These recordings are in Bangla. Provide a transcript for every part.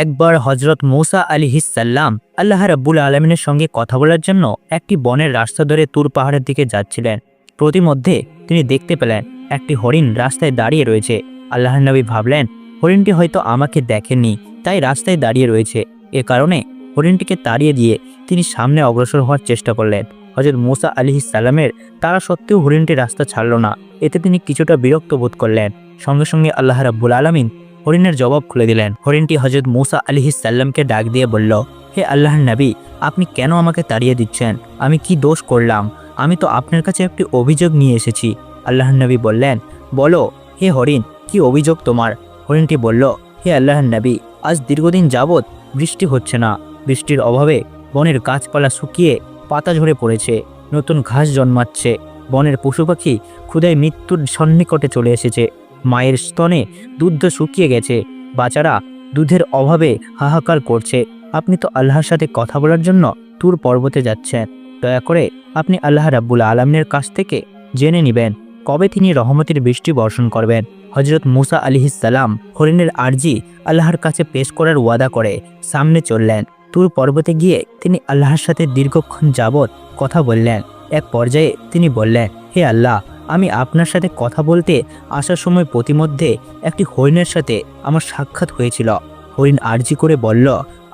একবার হযরত মূসা আলাইহিস সালাম আল্লাহ রাব্বুল আলামিনের সঙ্গে কথা বলার জন্য একটি বনের রাস্তা ধরে তুর পাহাড়ের দিকে যাচ্ছিলেন। প্রতিমধ্যে তিনি দেখতে পেলেন একটি হরিণ রাস্তায় দাঁড়িয়ে রয়েছে। আল্লাহর নবী ভাবলেন, হরিণটি হয়তো আমাকে দেখেনি, তাই রাস্তায় দাঁড়িয়ে রয়েছে। এ কারণে হরিণটিকে তাড়িয়ে দিয়ে তিনি সামনে অগ্রসর হওয়ার চেষ্টা করলেন। হযরত মূসা আলাইহিস সালামের তারা সত্ত্বেও হরিণটি রাস্তা ছাড়ল না। এতে তিনি কিছুটা বিরক্ত বোধ করলেন। সঙ্গে সঙ্গে আল্লাহ রাব্বুল আলামিন হরিণের জবাব খুলে দিলেন। হরিণটি হযরত মূসা আলাইহিস সালামকে ডাক দিয়ে বলল, হে আল্লাহর নবী, আপনি কেন আমাকে তাড়িয়ে দিচ্ছেন? আমি কি দোষ করলাম? আমি তো আপনার কাছে একটি অভিযোগ নিয়ে এসেছি। আল্লাহর নবী বললেন, বলো হে হরিণ, কি অভিযোগ তোমার? হরিণটি বলল, হে আল্লাহর নবী, আজ দীর্ঘদিন যাবৎ বৃষ্টি হচ্ছে না। বৃষ্টির অভাবে বনের গাছপালা শুকিয়ে পাতা ঝরে পড়েছে, নতুন ঘাস জন্মাচ্ছে। বনের পশু পাখি ক্ষুধায় মৃত্যুর সন্নিকটে চলে এসেছে। মায়ের স্তনে দুধ শুকিয়ে গেছে, বাচ্চারা দুধের অভাবে হাহাকার করছে। আপনি তো আল্লাহর সাথে কথা বলার জন্য তুর পর্বতে যাচ্ছেন। দয়া করে আপনি আল্লাহ রাব্বুল আলামিনের কাছ থেকে জেনে নেবেন কবে তিনি রহমতের বৃষ্টি বর্ষণ করবেন। হযরত মূসা আলাইহিস সালাম হরিণের আরজি আল্লাহর কাছে পেশ করার ওয়াদা করে সামনে চললেন। তুর পর্বতে গিয়ে তিনি আল্লাহর সাথে দীর্ঘক্ষণ যাবৎ কথা বললেন। এক পর্যায়ে তিনি বললেন, হে আল্লাহ, আমি আপনার সাথে কথা বলতে আসার সময় প্রতিমধ্যে একটি হরিণের সাথে আমার সাক্ষাৎ হয়েছিল। হরিণ আরজি করে বলল,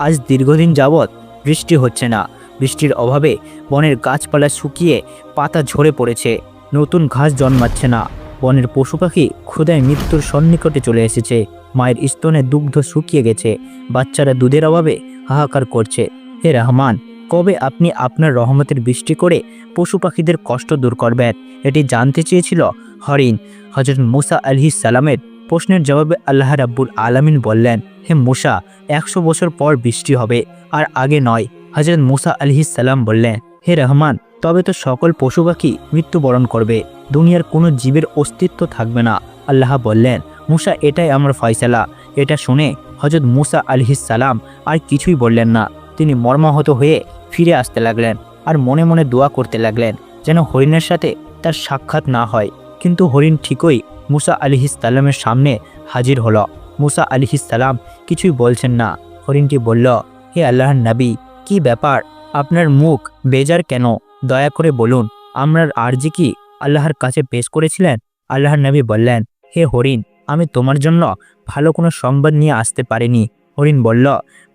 আজ দীর্ঘদিন যাবৎ বৃষ্টি হচ্ছে না। বৃষ্টির অভাবে বনের গাছপালা শুকিয়ে পাতা ঝরে পড়েছে, নতুন ঘাস জন্মাচ্ছে না। বনের পশু পাখি ক্ষুধায় মৃত্যুর সন্নিকটে চলে এসেছে। মায়ের স্তনে দুগ্ধ শুকিয়ে গেছে, বাচ্চারা দুধের অভাবে হাহাকার করছে। হে রহমান, কবে আপনি আপনার রহমতের বৃষ্টি করে পশু পাখিদের কষ্ট দূর করবেন? এটি জানতে চেয়েছিল হরিণ। হযরত মূসা আলাইহিস সালামের প্রশ্নের জবাবে আল্লাহ রাব্বুল আলামিন বললেন, হে মূসা, 100 বছর পর বৃষ্টি হবে, আর আগে নয়। হযরত মূসা আলাইহিস সালাম বললেন, হে রহমান, তবে তো সকল পশু পাখি মৃত্যুবরণ করবে, দুনিয়ার কোনো জীবের অস্তিত্ব থাকবে না। আল্লাহ বললেন, মূসা, এটাই আমার ফয়সালা। এটা শুনে হযরত মূসা আলাইহিস সালাম আর কিছুই বললেন না। তিনি মর্মাহত হয়ে ফিরে আসতে লাগলেন আর মনে মনে দোয়া করতে লাগলেন যেন হরিণের সাথে তার সাক্ষাৎ না হয়। কিন্তু হরিণ ঠিকই মূসা আলাইহিস সালামের সামনে হাজির হলো। মূসা আলাইহিস সালাম কিছুই বলছেন না। হরিণটি বলল, হে আল্লাহর নবী, কি ব্যাপার? আপনার মুখ বেজার কেন? দয়া করে বলুন, আপনার আরজি কি আল্লাহর কাছে পেশ করেছিলেন? আল্লাহর নবী বললেন, হে হরিণ, আমি তোমার জন্য ভালো কোনো সংবাদ নিয়ে আসতে পারিনি। হরিণ বলল,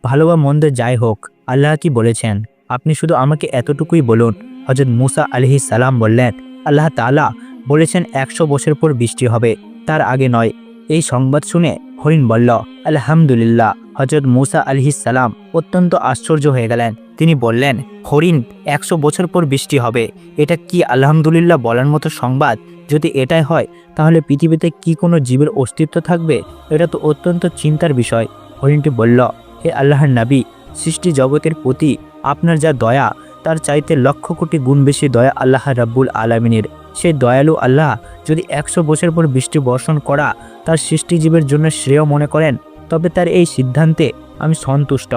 ভালো বা মন্দ যাই হোক, আল্লাহ কি বলেছেন আপনি শুধু আমাকে এতটুকুই বলুন। হযরত মূসা আলাইহিস সালাম বললেন, আল্লাহ তাআলা বলেছেন 100 বছর পর বৃষ্টি হবে, তার আগে নয়। এই সংবাদ শুনে হরিণ বলল, আলহামদুলিল্লাহ। হযরত মূসা আলাইহিস সালাম অত্যন্ত আশ্চর্য হয়ে গেলেন। তিনি বললেন, হরিণ, 100 বছর পর বৃষ্টি হবে, এটা কি আলহামদুলিল্লাহ বলার মতো সংবাদ? যদি এটাই হয়, তাহলে পৃথিবীতে কি কোনো জীবের অস্তিত্ব থাকবে? এটা তো অত্যন্ত চিন্তার বিষয়। হরিণটি বলল, হে আল্লাহর নবী, সৃষ্টি জগতের প্রতি আপনার যা দয়া, তার চাইতে লক্ষ কোটি গুণ বেশি দয়া আল্লাহ রাব্বুল আলামিনের। সেই দয়ালু আল্লাহ যদি 100 বছর পর বৃষ্টি বর্ষণ করা তার সৃষ্টিজীবের জন্য শ্রেয় মনে করেন, তবে তার এই সিদ্ধান্তে আমি সন্তুষ্ট।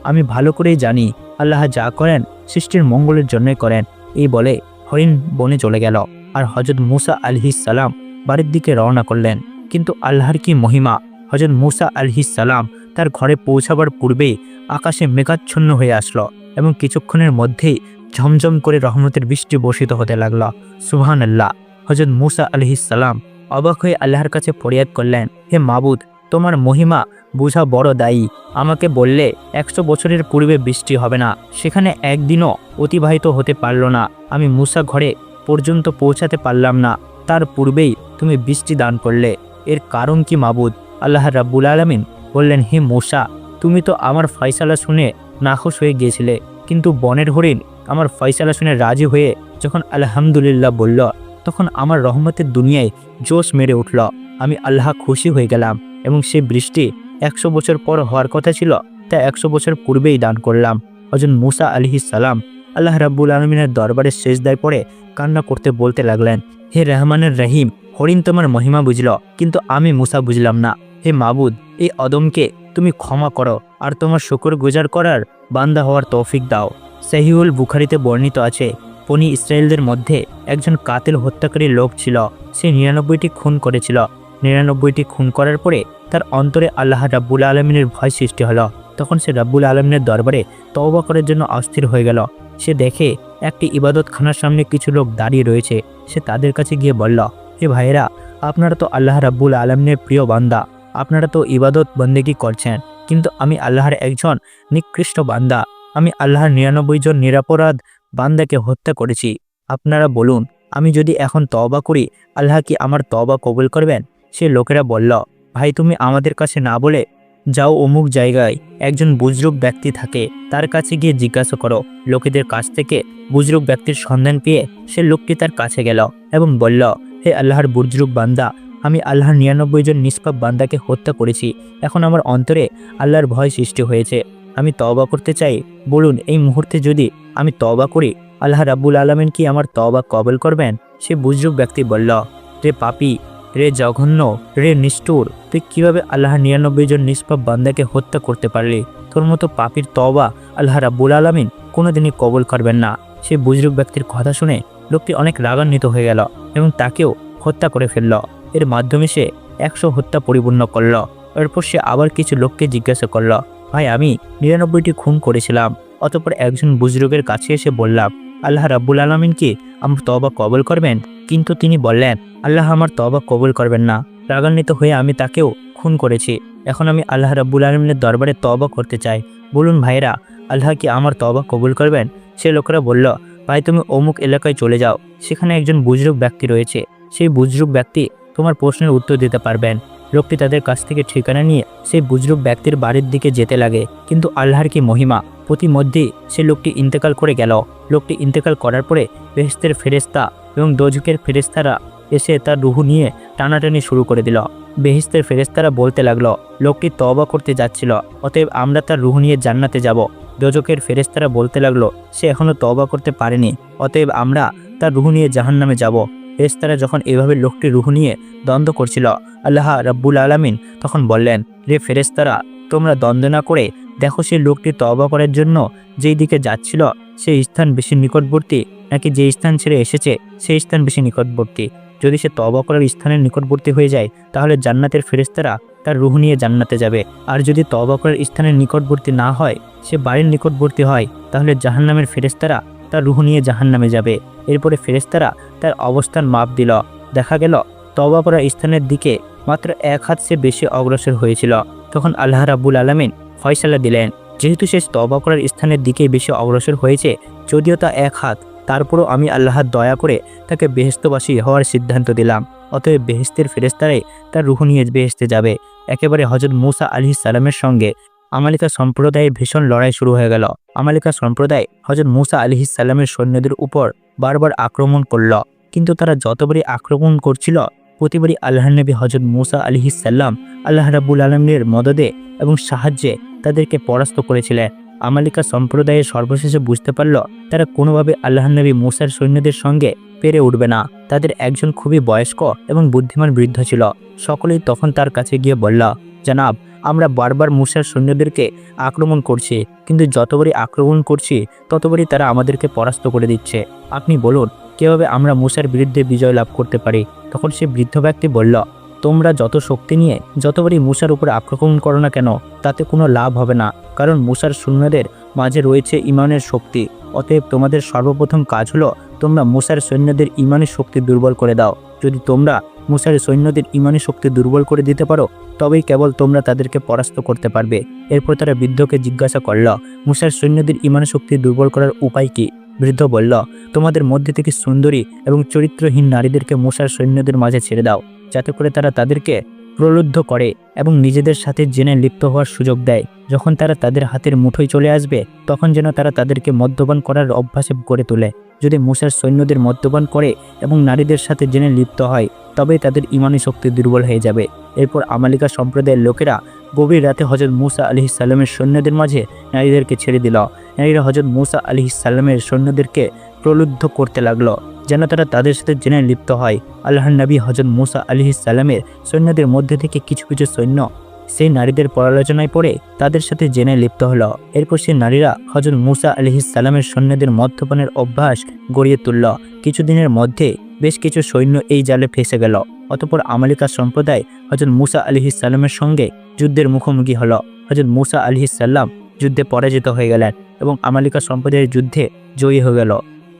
আমি ভালো করেই জানি আল্লাহ যা করেন সৃষ্টির মঙ্গলের জন্যই করেন। এই বলে হরিণ বনে চলে গেল আর হযরত মূসা আলাইহিস সালাম বাড়ির দিকে রওনা করলেন। কিন্তু আল্লাহর কি মহিমা! হযরত মূসা আলাইহিস সালাম তার ঘরে পৌঁছাবার পূর্বেই আকাশে মেঘাচ্ছন্ন হয়ে আসলো এবং কিছুক্ষণের মধ্যেই ঝমঝম করে রহমতের বৃষ্টি বর্ষিত হতে লাগলো। সুবহানাল্লাহ। হযরত মূসা আলাইহিস সালাম অবাক হয়ে আল্লাহর কাছে ফরিয়াদ করলেন, হে মাবুদ, তোমার মহিমা বোঝা বড় দায়ী। আমাকে বললে 100 বছরের পূর্বে বৃষ্টি হবে না, সেখানে একদিনও অতিবাহিত হতে পারল না। আমি মূসা ঘরে পর্যন্ত পৌঁছাতে পারলাম না, তার পূর্বেই তুমি বৃষ্টি দান করলে। এর কারণ কি মাবুদ? আল্লাহ রাব্বুল আলামিন বললেন, হে মূসা, তুমি তো আমার ফয়সালা শুনে নাখুশ হয়ে গিয়েছিলে, কিন্তু বনের হরিণ আমার ফয়সালা শুনে রাজি হয়ে যখন আলহামদুলিল্লাহ বলল, তখন আমার রহমতের দুনিয়ায় জোশ মেরে উঠল। আমি আল্লাহ খুশি হয়ে গেলাম এবং সে বৃষ্টি 100 বছর পর হওয়ার কথা ছিল, তা 100 বছর পূর্বেই দান করলাম। হযরত মূসা আলাইহিস সালাম আল্লাহ রাব্বুল আলামিনের দরবারে সেজদায় পড়ে কান্না করতে বলতে লাগলেন, হে রহমানের রহিম, হরিণ তোমার মহিমা বুঝল, কিন্তু আমি মূসা বুঝলাম না। হে মাবুদ, এই অদমকে তুমি ক্ষমা করো আর তোমার শুকর গুজার করার বান্দা হওয়ার তৌফিক দাও। সহিহুল বুখারীতে বর্ণিত আছে, বনী ইসরায়েলদের মধ্যে একজন কাতিল হত্যাকারী লোক ছিল। সে 99টি খুন করেছিল। 99টি খুন করার পরে তার অন্তরে আল্লাহ রাব্বুল আলামিনের ভয় সৃষ্টি হলো। তখন সে রাব্বুল আলামিনের দরবারে তওবা করার জন্য অস্থির হয়ে গেল। সে দেখে একটি ইবাদতখানার সামনে কিছু লোক দাঁড়িয়ে রয়েছে। সে তাদের কাছে গিয়ে বলল, হে ভাইয়েরা, আপনারা তো আল্লাহ রাব্বুল আলামিনের প্রিয় বান্দা, আপনারা তো ইবাদত বন্দেগী করছেন, কিন্তু আমি আল্লাহর একজন নিকৃষ্ট বান্দা। আমি আল্লাহর 99 জন নিরপরাধ বান্দাকে হত্যা করেছি। আপনারা বলুন, আমি যদি এখন তওবা করি, আল্লাহ কি আমার তওবা কবুল করবেন? সে লোকেরা বলল, ভাই, তুমি আমাদের কাছে না বলে যাও, অমুক জায়গায় একজন বুজরুক ব্যক্তি থাকে, তার কাছে গিয়ে জিজ্ঞাসা করো। লোকেদের কাছ থেকে বুজরুক ব্যক্তির সন্ধান পেয়ে সে লোকটি তার কাছে গেল এবং বলল, হে আল্লাহর বুজরুক বান্দা, আমি আল্লাহর 99 জন নিষ্পাপ বান্দাকে হত্যা করেছি। এখন আমার অন্তরে আল্লাহর ভয় সৃষ্টি হয়েছে। আমি তওবা করতে চাই। বলুন, এই মুহূর্তে যদি আমি তওবা করি, আল্লাহ রাব্বুল আলামিন কি আমার তওবা কবুল করবেন? সে বুজরুক ব্যক্তি বলল, রে পাপী, রে জঘন্য, রে নিষ্ঠুর, তুই কিভাবে আল্লাহর 99 জন নিষ্পাপ বান্দাকে হত্যা করতে পারলি? তোর মতো পাপীর তওবা আল্লাহ রাব্বুল আলামিন কোনোদিনই কবুল করবেন না। সে বুজরুক ব্যক্তির কথা শুনে লোকটি অনেক রাগান্বিত হয়ে গেল এবং তাকেও হত্যা করে ফেলল। এর মাধ্যমে সে 100 হত্যা পরিপূর্ণ করল। এরপর সে আবার কিছু লোককে জিজ্ঞাসা করল, ভাই, আমি 99টি খুন করেছিলাম। অতঃপর একজন বুজরুকের কাছে এসে বললাম, আল্লাহ রাব্বুল আলামিন কি আমার তওবা কবুল করবেন? কিন্তু তিনি বললেন, আল্লাহ আমার তওবা কবুল করবেন না। রাগান্বিত হয়ে আমি তাকেও খুন করেছি। এখন আমি আল্লাহ রাব্বুল আলামিনের দরবারে তওবা করতে চাই। বলুন ভাইরা, আল্লাহ কি আমার তওবা কবুল করবেন? সে লোকেরা বলল, ভাই, তুমি অমুক এলাকায় চলে যাও, সেখানে একজন বুজরুক ব্যক্তি রয়েছে। সেই বুজরুক ব্যক্তি তোমার প্রশ্নের উত্তর দিতে পারবেন। লোকটি তাদের কাছ থেকে ঠিকানা নিয়ে সেই বুজরুক ব্যক্তির বাড়ির দিকে যেতে লাগে। কিন্তু আল্লাহর কি মহিমা, প্রতিমধ্যেই সে লোকটি ইন্তেকাল করে গেল। লোকটি ইন্তেকাল করার পরে বেহেশতের ফেরেশতা এবং দোজখের ফেরেশতারা এসে তার রুহ নিয়ে টানাটানি শুরু করে দিল। বেহেশতের ফেরেশতারা বলতে লাগলো, লোকটি তওবা করতে যাচ্ছিল, অতএব আমরা তার রুহ নিয়ে জান্নাতে যাব। দোজখের ফেরেশতারা বলতে লাগলো, সে এখনো তওবা করতে পারেনি, অতএব আমরা তার রুহ নিয়ে জাহান্নামে যাব। ফেরেশতারা যখন এভাবে লোকটির রুহ নিয়ে দ্বন্দ্ব করছিল, আল্লাহ রাব্বুল আলামিন তখন বললেন, রে ফেরেশতারা, তোমরা দ্বন্দ্ব না করে দেখো সেই লোকটি তওবা করার জন্য যেই দিকে যাচ্ছিল সেই স্থান বেশি নিকটবর্তী, নাকি যে স্থান ছেড়ে এসেছে সেই স্থান বেশি নিকটবর্তী। যদি সে তওবা করার স্থানের নিকটবর্তী হয়ে যায়, তাহলে জান্নাতের ফেরেশতারা তার রুহ নিয়ে জান্নাতে যাবে। আর যদি তওবা করার স্থানের নিকটবর্তী না হয়, সে বাড়ির নিকটবর্তী হয়, তাহলে জাহান্নামের ফেরেশতারা তার রুহ নিয়ে জাহান্নামে যাবে। এরপরে ফেরেশতারা তার অবস্থান মাপ দিল। দেখা গেল তওবা করার স্থানের দিকে মাত্র 1 হাত সে বেশি অগ্রসর হয়েছিল। তখন আল্লাহ রাব্বুল আলামিন ফয়সালা দিলেন, যেহেতু সে তওবা করার স্থানের দিকে বেশি অগ্রসর হয়েছে, যদিও তা 1 হাত, তারপরও আমি আল্লাহর দয়া করে তাকে বেহেশতবাসী হওয়ার সিদ্ধান্ত দিলাম। অতএব বেহেশতের ফেরেশতারাই তার রুহ নিয়ে বেহেশতে যাবে। একেবারে হযরত মূসা আলাইহিস সালামের সঙ্গে আমালিকা সম্প্রদায়ের ভীষণ লড়াই শুরু হয়ে গেল। আমালিকা সম্প্রদায় হযরত মূসা আলাইহিস সালামের সৈন্যদের উপর বারবার আক্রমণ করল, কিন্তু তারা যতবারই আক্রমণ করছিল, প্রতিবারই আল্লাহর নবী হযরত মূসা আলাইহিস সালাম আল্লাহ রাব্বুল আলামিনের মদদে এবং সাহায্যে তাদেরকে পরাস্ত করেছিলেন। আমালিকা সম্প্রদায়ের সর্বশেষে বুঝতে পারল তারা কোনোভাবে আল্লাহর নবী মূসার সৈন্যদের সঙ্গে পেরে উঠবে না। তাদের একজন খুবই বয়স্ক এবং বুদ্ধিমান বৃদ্ধ ছিল। সকলেই তখন তার কাছে গিয়ে বলল, জনাব, আমরা বারবার মূসার সৈন্যদেরকে আক্রমণ করছি, কিন্তু যতবারই আক্রমণ করছি ততবারই তারা আমাদেরকে পরাস্ত করে দিচ্ছে। আপনি বলুন, কিভাবে আমরা মূসার বিরুদ্ধে বিজয় লাভ করতে পারি? তখন সে বৃদ্ধ ব্যক্তি বলল, তোমরা যত শক্তি নিয়ে যতবারই মূসার উপর আক্রমণ করো না কেন, তাতে কোনো লাভ হবে না, কারণ মূসার সৈন্যদের মাঝে রয়েছে ঈমানের শক্তি। অতএব তোমাদের সর্বপ্রথম কাজ হলো তোমরা মূসার সৈন্যদের ঈমানের শক্তি দুর্বল করে দাও। যদি তোমরা মূসার সৈন্যদের ঈমানের শক্তি দুর্বল করে দিতে পারো, তবেই কেবল তোমরা তাদেরকে পরাস্ত করতে পারবে। এরপর তারা বৃদ্ধকে জিজ্ঞাসা করল, মূসার সৈন্যদের ঈমানের শক্তি দুর্বল করার উপায় কি? বৃদ্ধ বলল, তোমাদের মধ্যে থেকে সুন্দরী এবং চরিত্রহীন নারীদেরকে মূসার সৈন্যদের মাঝে ছেড়ে দাও, যাতে করে তারা তাদেরকে প্রলুব্ধ করে এবং নিজেদের সাথে জেনে লিপ্ত হওয়ার সুযোগ দেয়। যখন তারা তাদের হাতের মুঠোয় চলে আসবে, তখন যেন তারা তাদেরকে মদ্যপান করার অভ্যাসে গড়ে তোলে। যদি মূসার সৈন্যদের মদ্যপান করে এবং নারীদের সাথে জেনে লিপ্ত হয়, তবেই তাদের ঈমানী শক্তি দুর্বল হয়ে যাবে। এরপর আমালিকা সম্প্রদায়ের লোকেরা গভীর রাতে হযরত মূসা আলাইহিস সালামের সৈন্যদের মাঝে নারীদেরকে ছেড়ে দিল। নারীরা হযরত মূসা আলাইহিস সালামের সৈন্যদেরকে প্রলুব্ধ করতে লাগলো, যেন তারা তাদের সাথে জেনে লিপ্ত হয়। আল্লাহর নবী হযরত মূসা আলাইহিস সালামের সৈন্যদের মধ্যে থেকে কিছু কিছু সৈন্য সেই নারীদের পরালোচনায় পড়ে তাদের সাথে জেনে লিপ্ত হলো। এরপর সেই নারীরা হযরত মূসা আলাইহিস সালামের সৈন্যদের মদ্যপানের অভ্যাস গড়িয়ে তুলল। কিছুদিনের মধ্যে বেশ কিছু সৈন্য এই জালে ফেসে গেল। অতঃপর আমালিকা সম্প্রদায় হযরত মূসা আলাইহিস সালামের সঙ্গে যুদ্ধের মুখোমুখি হলো। হযরত মূসা আলাইহিস সালাম যুদ্ধে পরাজিত হয়ে গেলেন এবং আমালিকা সম্প্রদায়ের যুদ্ধে জয়ী হয়ে গেল।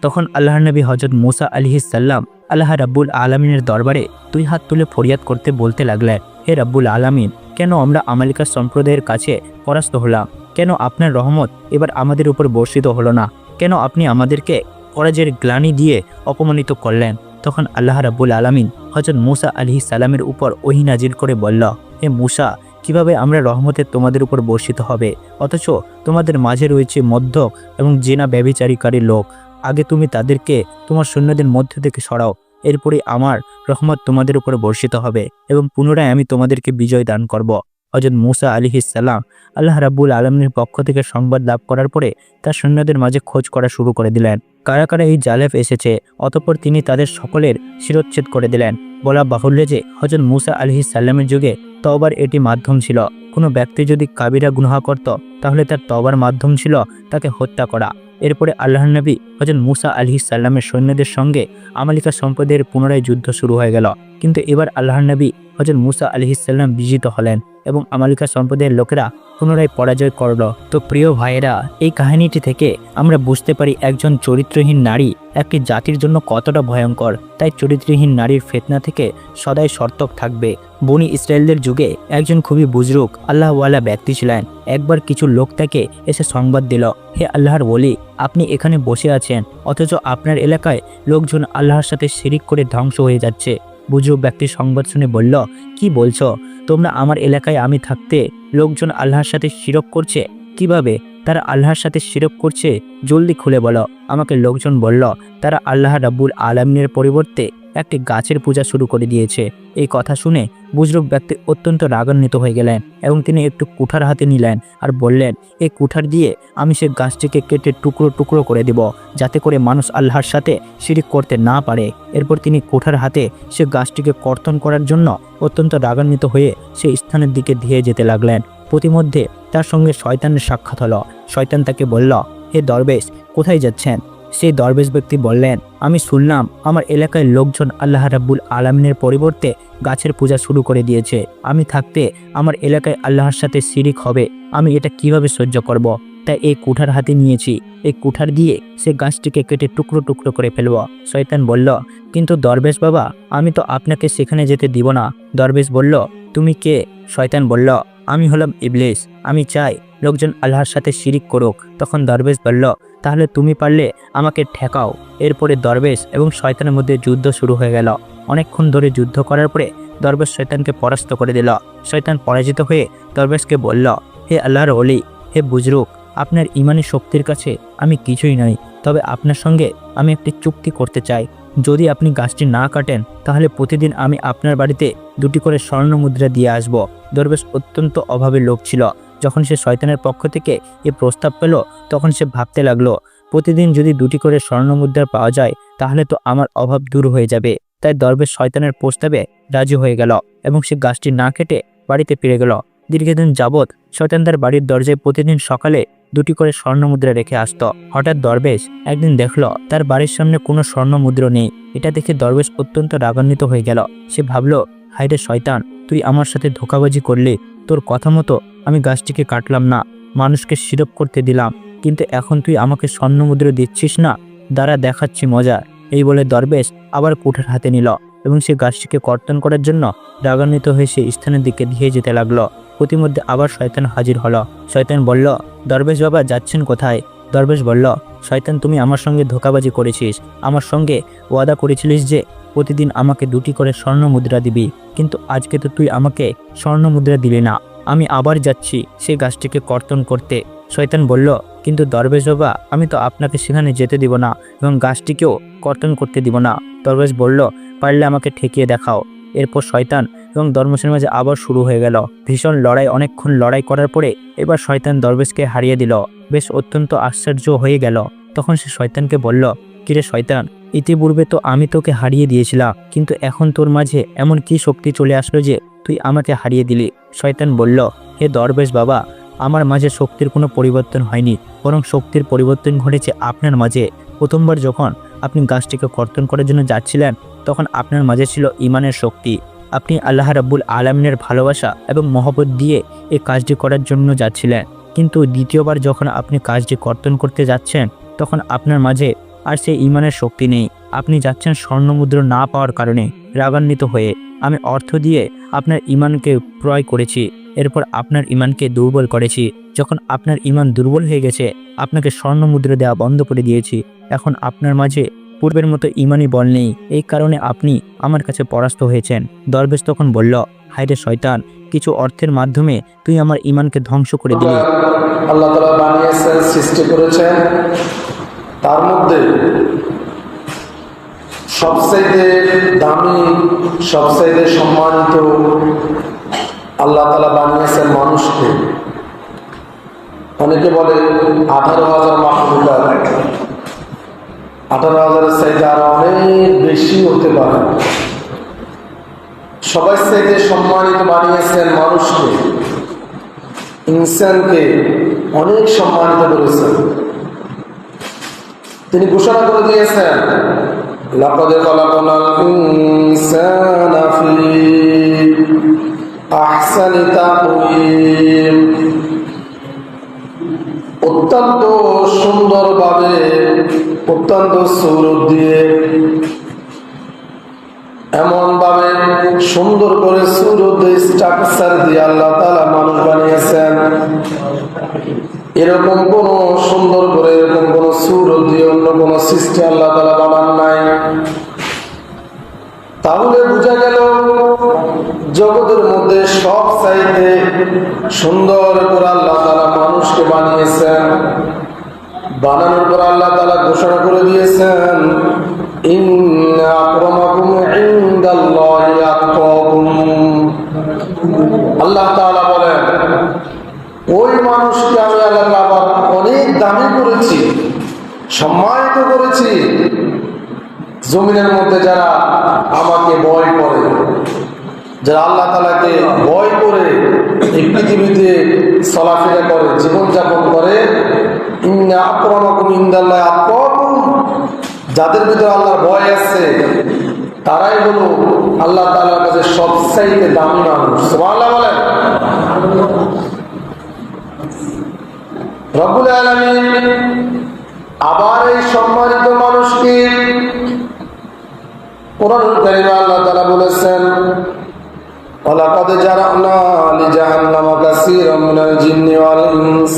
তখন আল্লাহর নবী হযরত মূসা আলাইহিস সালাম আল্লাহ রাব্বুল আলামিনের দরবারে দুই হাত তুলে ফরিয়াদ করতে বলতে লাগলেন, হে রাব্বুল আলামিন, কেন আমরা আমালিকা সম্প্রদায়ের কাছে পরাস্ত হলাম? কেন আপনার রহমত এবার আমাদের উপর বর্ষিত হলো না? কেন আপনি আমাদেরকে পরাজয়ের গ্লানি দিয়ে অপমানিত করলেন? তখন আল্লাহ রাব্বুল আলামিন হযরত মূসা আলাইহিস সালামের উপর ওহী নাজিল করে বলল, হে মূসা, কিভাবে আমরা রহমতের তোমাদের উপর বর্ষিত হবে অথচ তোমাদের মাঝে রয়েছে মদ্যপ এবং জিনা ব্যভিচারীকারী লোক? আগে তুমি তাদেরকে তোমার সৈন্যদের মধ্য থেকে সরাও, এরপরে আমার রহমত তোমাদের উপর বর্ষিত হবে এবং পুনরায় আমি তোমাদেরকে বিজয় দান করব। হযরত মূসা আলাইহিস সালাম আল্লাহ রাব্বুল আলামিনের পক্ষ থেকে সংবাদ লাভ করার পরে তার সৈন্যদের মাঝে খোঁজ করা শুরু করে দিলেন, কারা কারা এই জালেফ এসেছে। অতঃপর তিনি তাদের সকলের শিরোচ্ছেদ করে দিলেন। বলা বাহুল্য যে হযরত মূসা আলাইহিস সালামের যুগে তওবার এটি মাধ্যম ছিল। কোনো ব্যক্তি যদি কাবিরা গুনাহ করত তাহলে তার তওবার মাধ্যম ছিল তাকে হত্যা করা। এরপরে আল্লাহর নবী হযরত মূসা আলাইহিস সালামের সৈন্যদের সঙ্গে আমালিকা সম্প্রদায়ের পুনরায় যুদ্ধ শুরু হয়ে গেল। কিন্তু এবার আল্লাহর নবী হযরত মূসা আলাইহিস সালাম বিজিত হলেন এবং আমালিকা সম্প্রদায়ের লোকেরা পুনরায় পরাজয় করল। তো প্রিয় ভাইয়েরা, এই কাহিনীটি থেকে আমরা বুঝতে পারি একজন চরিত্রহীন নারী একটি জাতির জন্য কতটা ভয়ঙ্কর। তাই চরিত্রহীন নারীর ফিতনা থেকে সদাই সতর্ক থাকবে। বনি ইসরায়েলদের যুগে একজন খুবই বুজরুক আল্লাহওয়ালা ব্যক্তি ছিলেন। একবার কিছু লোক তাকে এসে সংবাদ দিল, হে আল্লাহর ওলি, আপনি এখানে বসে আছেন অথচ আপনার এলাকায় লোকজন আল্লাহর সাথে শিরিক করে ধ্বংস হয়ে যাচ্ছে। বুজরুক ব্যক্তি সংবাদ শুনে বলল, কি বলছো তোমরা? আমার এলাকায় আমি থাকতে লোকজন আল্লাহর সাথে শিরক করছে? কিভাবে তারা আল্লাহর সাথে শিরক করছে? জলদি খুলে বলো আমাকে। লোকজন বলল, তারা আল্লাহ রাব্বুল আলামিনের পরিবর্তে একটি গাছের পূজা শুরু করে দিয়েছে। এই কথা শুনে বুজরুক ব্যক্তি অত্যন্ত রাগান্বিত হয়ে গেলেন এবং তিনি একটু কুঠার হাতে নিলেন আর বললেন, এই কুঠার দিয়ে আমি সে গাছটিকে কেটে টুকরো টুকরো করে দেব, যাতে করে মানুষ আল্লাহর সাথে শিরিক করতে না পারে। এরপর তিনি কুঠার হাতে সে গাছটিকে কর্তন করার জন্য অত্যন্ত রাগান্বিত হয়ে সেই স্থানের দিকে ধেয়ে যেতে লাগলেন। প্রতিমধ্যে তার সঙ্গে শয়তানের সাক্ষাৎ হলো। শয়তান তাকে বলল, হে দরবেশ, কোথায় যাচ্ছেন? সেই দরবেশ ব্যক্তি বললেন, আমি শুনলাম আমার এলাকায় লোকজন আল্লাহ রাব্বুল আলামিনের পরিবর্তে গাছের পূজা শুরু করে দিয়েছে। আমি থাকতে আমার এলাকায় আল্লাহর সাথে শিরিক হবে, আমি এটা কিভাবে সহ্য করব? তাই এই কুঠার হাতে নিয়েছি, এই কুঠার দিয়ে সে গাছটিকে কেটে টুকরো টুকরো করে ফেলব। শয়তান বলল, কিন্তু দরবেশ বাবা, আমি তো আপনাকে সেখানে যেতে দিব না। দরবেশ বলল, তুমি কে? শয়তান বলল, আমি হলাম ইবলিস, আমি চাই লোকজন আল্লাহর সাথে শিরিক করুক। তখন দরবেশ বলল, তাহলে তুমি পারলে আমাকে ঠেকাও। এরপরে দরবেশ এবং শয়তানের মধ্যে যুদ্ধ শুরু হয়ে গেল। অনেকক্ষণ ধরে যুদ্ধ করার পরে দরবেশ শয়তানকে পরাস্ত করে দিল। শয়তান পরাজিত হয়ে দরবেশকে বলল, হে আল্লাহর ওলি, হে বুজরুক, আপনার ইমানি শক্তির কাছে আমি কিছুই নই। তবে আপনার সঙ্গে আমি একটি চুক্তি করতে চাই। যদি আপনি গাছটি না কাটেন তাহলে প্রতিদিন আমি আপনার বাড়িতে 2টি করে স্বর্ণ মুদ্রা দিয়ে আসব। দরবেশ অত্যন্ত অভাবের লোক ছিল। যখন সে শয়তানের পক্ষ থেকে এ প্রস্তাব পেল তখন সে ভাবতে লাগলো, প্রতিদিন যদি 2টি করে স্বর্ণ মুদ্রা পাওয়া যায় তাহলে তো আমার অভাব দূর হয়ে যাবে। তাই দরবেশ শয়তানের প্রস্তাবে রাজি হয়ে গেল এবং সে গাছটি না কেটে বাড়িতে ফিরে গেল। দীর্ঘদিন যাবৎ শয়তান তার বাড়ির দরজায় প্রতিদিন সকালে 2টি করে স্বর্ণ মুদ্রা রেখে আসতো। হঠাৎ দরবেশ একদিন দেখলো তার বাড়ির সামনে কোনো স্বর্ণ মুদ্রা নেই। এটা দেখে দরবেশ অত্যন্ত রাগান্বিত হয়ে গেল। সে ভাবলো, হায়রে শয়তান, তুই আমার সাথে ধোঁকাবাজি করলি। তোর কথা মতো আমি গাছটিকে কাটলাম না, মানুষকে শিরক করতে দিলাম, কিন্তু এখন তুই আমাকে স্বর্ণ মুদ্রা দিচ্ছিস না, দ্বারা দেখাচ্ছি মজা। এই বলে দরবেশ আবার কুঠার হাতে নিল এবং সে গাছটিকে কর্তন করার জন্য রাগান্বিত হয়ে সে স্থানের দিকে ধেয়ে যেতে লাগলো। প্রতিমধ্যে আবার শয়তান হাজির হলো। শয়তান বলল, দরবেশ বাবা, যাচ্ছেন কোথায়? দরবেশ বলল, শয়তান, তুমি আমার সঙ্গে ধোঁকাবাজি করেছিস। আমার সঙ্গে ওয়াদা করেছিলিস যে প্রতিদিন আমাকে 2টি করে স্বর্ণ মুদ্রা দিবি, কিন্তু আজকে তো তুই আমাকে স্বর্ণ মুদ্রা দিলি না। আমি আবার যাচ্ছি সেই গাছটিকে কর্তন করতে। শয়তান বলল, কিন্তু দরবেশ বাবা, আমি তো আপনাকে সেখানে যেতে দিব না এবং গাছটিকেও কর্তন করতে দিব না। দরবেশ বলল, পারলে আমাকে ঠেকিয়ে দেখাও। এরপর শয়তান এবং দরবেশের মাঝে আবার শুরু হয়ে গেল ভীষণ লড়াই। অনেকক্ষণ লড়াই করার পরে এবার শয়তান দরবেশকে হারিয়ে দিল। বেশ অত্যন্ত আশ্চর্য হয়ে গেল। তখন সে শয়তানকে বলল, কিরে শয়তান, ইতিপূর্বে তো আমি তোকে হারিয়ে দিয়েছিলাম, কিন্তু এখন তোর মাঝে এমন কি শক্তি চলে আসলো যে তুই আমাকে হারিয়ে দিলি? শয়তান বলল, হে দরবেশ বাবা, আমার মাঝে শক্তির কোনো পরিবর্তন হয়নি, বরং শক্তির পরিবর্তন ঘটেছে আপনার মাঝে। প্রথমবার যখন আপনি গাছটিকে কর্তন করার জন্য যাচ্ছিলেন তখন আপনার মাঝে ছিল ইমানের শক্তি, আপনি আল্লাহ রাব্বুল আলামিনের ভালোবাসা এবং মহব্বত দিয়ে এই কাজটি করার জন্য যাচ্ছিলেন, কিন্তু দ্বিতীয়বার যখন আপনি কাজটি কর্তন করতে যাচ্ছেন তখন আপনার মাঝে আর সেই ঈমানের শক্তি নেই। আপনি যাচ্ছেন স্বর্ণমুদ্রা না পাওয়ার কারণে রাগান্বিত হয়ে। আমি অর্থ দিয়ে আপনার ঈমানকে ক্রয় করেছি, এরপর আপনার ঈমানকে দুর্বল করেছি। যখন আপনার ঈমান দুর্বল হয়ে গেছে আপনাকে স্বর্ণমুদ্রা দেওয়া বন্ধ করে দিয়েছি। এখন আপনার মাঝে পূর্বের মতো ঈমানি বল নেই, এই কারণে আপনি আমার কাছে পরাস্ত হয়েছেন। দরবেশ তখন বলল, হায়রে শয়তান, কিছু অর্থের মাধ্যমে তুই আমার ঈমানকে ধ্বংস করে দিলি। আল্লাহ তাআলা বানিয়েছেন, সৃষ্টি করেছেন, তার মধ্যে সবচেয়ে দামি, সবচেয়ে সম্মানিত আল্লাহ তাআলা বানিয়েছেন মানুষকে। অনেকে বলে 18,000 মাখলুকাত, 18,000-এর চাইতে আরো অনেক বেশি হতে পারে। সবাই চাইতে সম্মানিত বানিয়েছেন মানুষকে, ইনসানকে অনেক সম্মানিত করেছেন। তিনি ঘোষণা করে দিয়েছেন, লাকাদ খালাকনাল ইনসানা ফি আহসানি তাকওয়িম। অত্যন্ত সুন্দরভাবে, অত্যন্ত সৌরভ দিয়ে, এমন ভাবে সুন্দর করে সৌরভ স্ট্রাকচার দিয়ে আল্লাহ তাআলা মানুষ বানিয়েছেন। এরকম কোন সুন্দর করে, এরকম কোন সৌরভ দিয়ে অন্য কোন সৃষ্টি আল্লাহ তাআলা বানান নাই। তাহলে বোঝা গেল জগতের মধ্যে সব চাইতে সুন্দর করে আল্লাহ তাআলা মানুষকে বানিয়েছেন। বানানোর পর আল্লাহ তাআলা ঘোষণা করে দিয়েছেন, ইন্না আকরামাকুম ইনদাল্লাহি আতকাকুম। আল্লাহ তাআলা বলেন, ওই মানুষকে আমি আল্লাহ আবার অনেক দামি করেছি, সম্মানিত করেছি, জমিনের মধ্যে যারা আমাকে ভয় করে, যারা আল্লাহ তাআলাকে ভয় করে এই পৃথিবীতে চলাফেরা করে, জীবনযাপন করে। ইন্না আকরামাকুম ইনদাল্লাহি আতকাকুম, যাদের ভিতরে আল্লাহর ভয় আছে তারাই হলো আল্লাহ তাআলার কাছে সবচাইতে দামি মানুষ। সুবহানাল্লাহ বলেন। রব্বুল আলামিন আবার এই সম্মানিত মানুষকে কোরআনুল কারীমে আল্লাহ তাআলা বলেছেন, ওয়ালাকাদ জারানা লিজাহান্নামা কাসীরাম মিনাল জিন্নি ওয়াল ইনস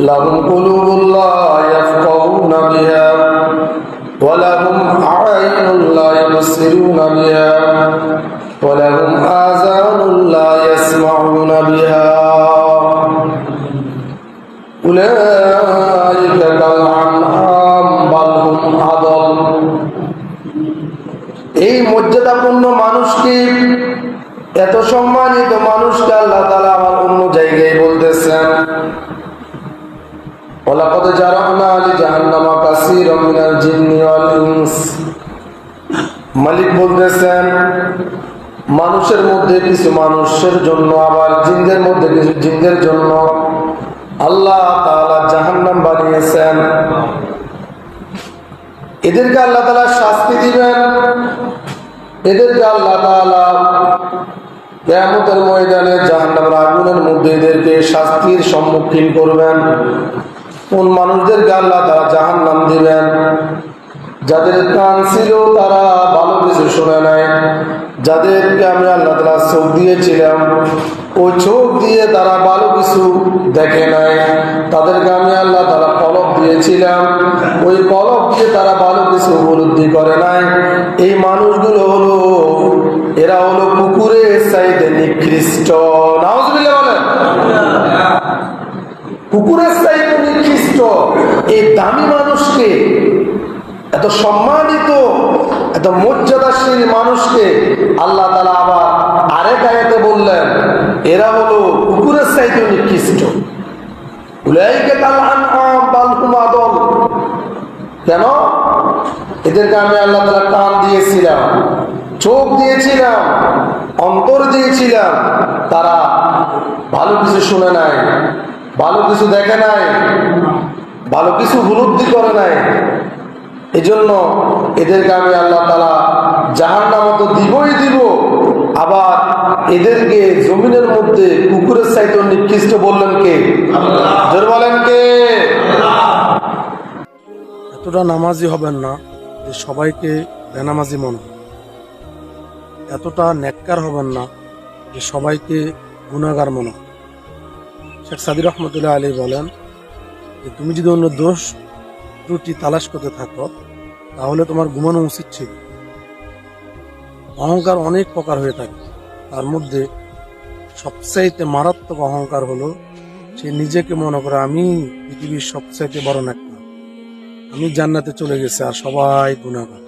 লাহুম কুলুবুন লা ইয়াফকাহুনা বিহা ওয়া লাহুম আ'য়ুনুন লা ইউবসিরুনা বিহা ওয়া লাহুম আযানুন লা ইয়াসমাউনা বিহা উলাইকা কাল আনআম বাল হুম আদাল। এই মর্যাদাপূর্ণ মানুষকে, এত সম্মানিত মানুষকে আল্লাহ তাআলা আবার অন্য জায়গায় বলতেছেন, ওয়ালাকাদ জারানা লিজাহান্নামা কাসীরাম মিনাল জিন্নি ওয়াল ইনস। মালিক বলতেছেন, মানুষের মধ্যে কিছু মানুষের জন্য, আবার জিনদের মধ্যে কিছু জিনদের জন্য আল্লাহ তাআলা জাহান্নাম বানিয়েছেন। এদেরকে আল্লাহ তাআলা শাস্তি দিবেন, এদেরকে আল্লাহ তাআলা কিয়ামতের ময়দানে জাহান্নামের আগুনের মধ্যে এদেরকে শাস্তির সম্মুখীন করবেন। কোন মানুষদেরকে আল্লাহ তাআলা জাহান্নাম দিবেন? যাদের কান ছিল তারা ভালো কিছু শুনে নাই, যাদেরকে আমি আল্লাহ তাআলা চোখ দিয়েছিলাম, ওই চোখ দিয়ে তারা ভালো কিছু দেখে নাই, তাদেরকে আমি আল্লাহ তাআলা কলব দিয়েছিলাম, ওই কলব দিয়ে তারা ভালো কিছু উপলব্ধি করে নাই। এই মানুষগুলো হলো, এরা হলো কুকুরের চাইতে নিকৃষ্ট। নাউজুবিল্লাহ বলেন। কুকুরের চাইতে নিকৃষ্ট এই দামি মানুষকে, এত সম্মানিত, এত মর্যাদাশীল মানুষকে আল্লাহ তাআলা আবার আরেক আয়াতে বললেন, এরা হলো কুকুরের চাইতে নিকৃষ্ট। উলাইকা কাল আনআম বাল হুম আদাল। কেন? এদেরকে আমি আল্লাহ তাআলা কান দিয়েছিলাম, চোখ দিয়েছিলাম, অন্তর দিয়েছিলাম, তারা ভালো কিছু শুনে নাই, ভালো কিছু দেখে নাই, ভালো কিছু উপলব্ধি করে নাই। এজন্য এদেরকে আমি আল্লাহ তাআলা জাহান্নামে তো দিবই দিব, আবার এদেরকে জমিনের মধ্যে কুকুরের চাইতে নিকৃষ্ট বললেন কে? জোর বলেন কে? এতটা নামাজি হবেন না যে সবাইকে বেনামাজি মনে হবে। এতটা নেককার হবেন না যে সবাইকে গুনাহগার মনে হবে। শেখ সাদি রহমতুল্লাহ আলী বলেন যে তুমি যদি অন্য দোষ ত্রুটি তালাশ করতে থাকো তাহলে তোমার ঘুমানো উচিত ছিল। অহংকার অনেক প্রকার হয়ে থাকে, তার মধ্যে সবচাইতে মারাত্মক অহংকার হলো সে নিজেকে মনে করে আমি পৃথিবীর সবচাইতে বড় নেককার, আমি জান্নাতে চলে গেছি আর সবাই গুনাহগার।